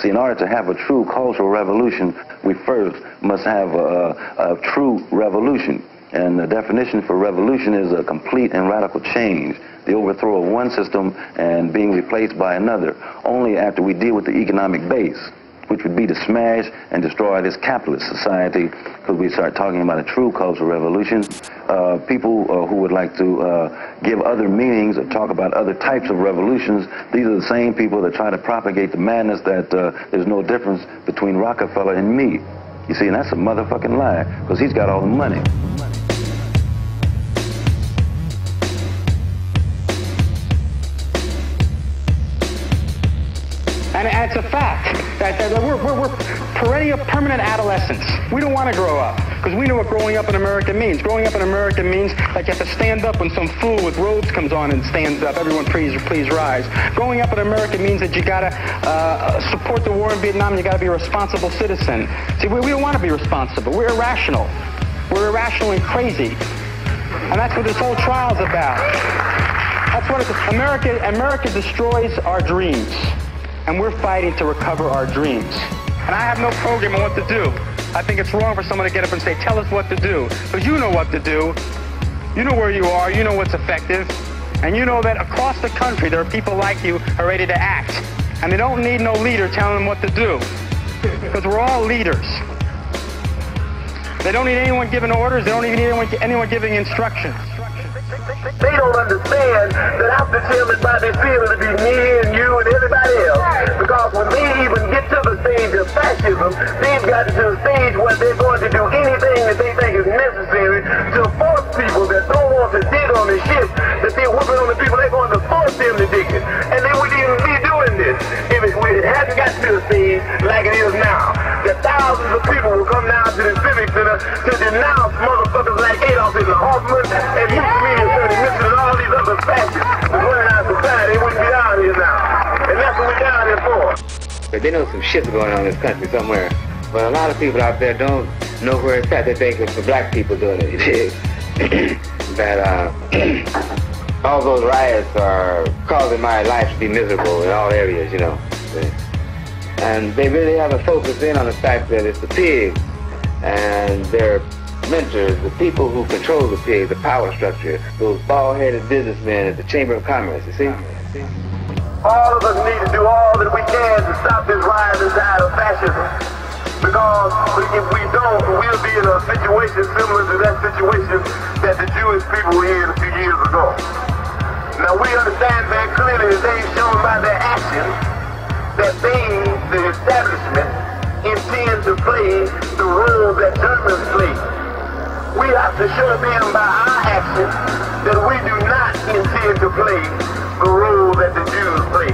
See, in order to have a true cultural revolution, we first must have a true revolution. And the definition for revolution is a complete and radical change, the overthrow of one system and being replaced by another, only after we deal with the economic base, which would be to smash and destroy this capitalist society, because we start talking about a true cultural revolution. People who would like to give other meanings or talk about other types of revolutions, these are the same people that try to propagate the madness that there's no difference between Rockefeller and me. You see, and that's a motherfucking lie, because he's got all the money. And it's a fact that we're perennial permanent adolescents. We don't want to grow up because we know what growing up in America means. Growing up in America means that you have to stand up when some fool with robes comes on and stands up. Everyone, please rise. Growing up in America means that you got to support the war in Vietnam and you got to be a responsible citizen. See, we don't want to be responsible. We're irrational. We're irrational and crazy. And that's what this whole trial's about. That's what America destroys our dreams. And we're fighting to recover our dreams. And I have no program on what to do. I think it's wrong for someone to get up and say, tell us what to do. Because you know what to do. You know where you are. You know what's effective. And you know that across the country, there are people like you who are ready to act. And they don't need no leader telling them what to do. Because we're all leaders. They don't need anyone giving orders. They don't even need anyone giving instructions. They don't understand that after Chairman Bobby Seale to be me and you and everybody else. Because when they even get to the stage of fascism, they've gotten to the stage where they're going to do anything that they think is necessary to force people that don't want to dig on the shit that they're whooping on the people. They're going to force them to dig it. And they wouldn't even be doing this if it hadn't got to the stage like it is now. That thousands of people will come down to the Civic Center to denounce motherfuckers like Adolf Hitler, Hoffman, and Mussolini, and all these other fascists that running our society. They wouldn't be down here now. And that's what we're down here for. But they know some shit's going on in this country somewhere. But a lot of people out there don't know where it's at. They think it's the black people doing it, you dig? That all those riots are causing my life to be miserable in all areas, you know. And they really haven't focused in on the fact that it's the pigs and their mentors, the people who control the pigs, the power structure, those bald-headed businessmen at the Chamber of Commerce, you see? All of us need to do all that we can to stop this rising tide of fascism. Because if we don't, we'll be in a situation similar to that situation that the Jewish people were in a few years ago. Now we understand very clearly as they shown by their actions that they, the establishment, intend to play the role that Germans played. We have to show them by our actions that we do not intend to play the role that the Jews played.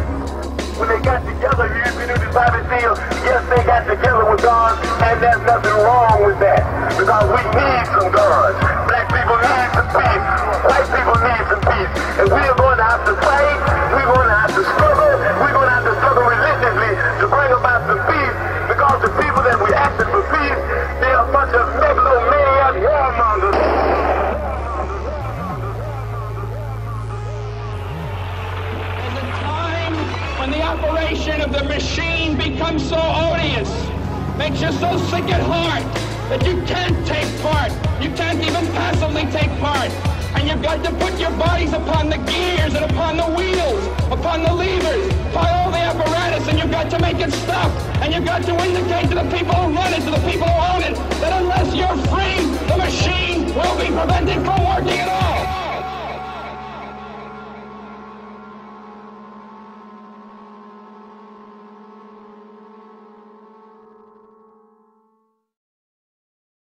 When they got together, you know this Bobby Seale, yes, they got together with guns, and there's nothing wrong with that. Because we need some guns. Black people need some peace. White people need some peace. And we're going to have to fight. We're going to have to struggle. We're going to have to struggle relentlessly to bring about some peace. Because the people that we asking for peace, they're a bunch of megalomaniac warmongers. When the operation of the machine becomes so odious, makes you so sick at heart that you can't take part. You can't even passively take part. And you've got to put your bodies upon the gears and upon the wheels, upon the levers, upon all the apparatus, and you've got to make it stop. And you've got to indicate to the people who run it, to the people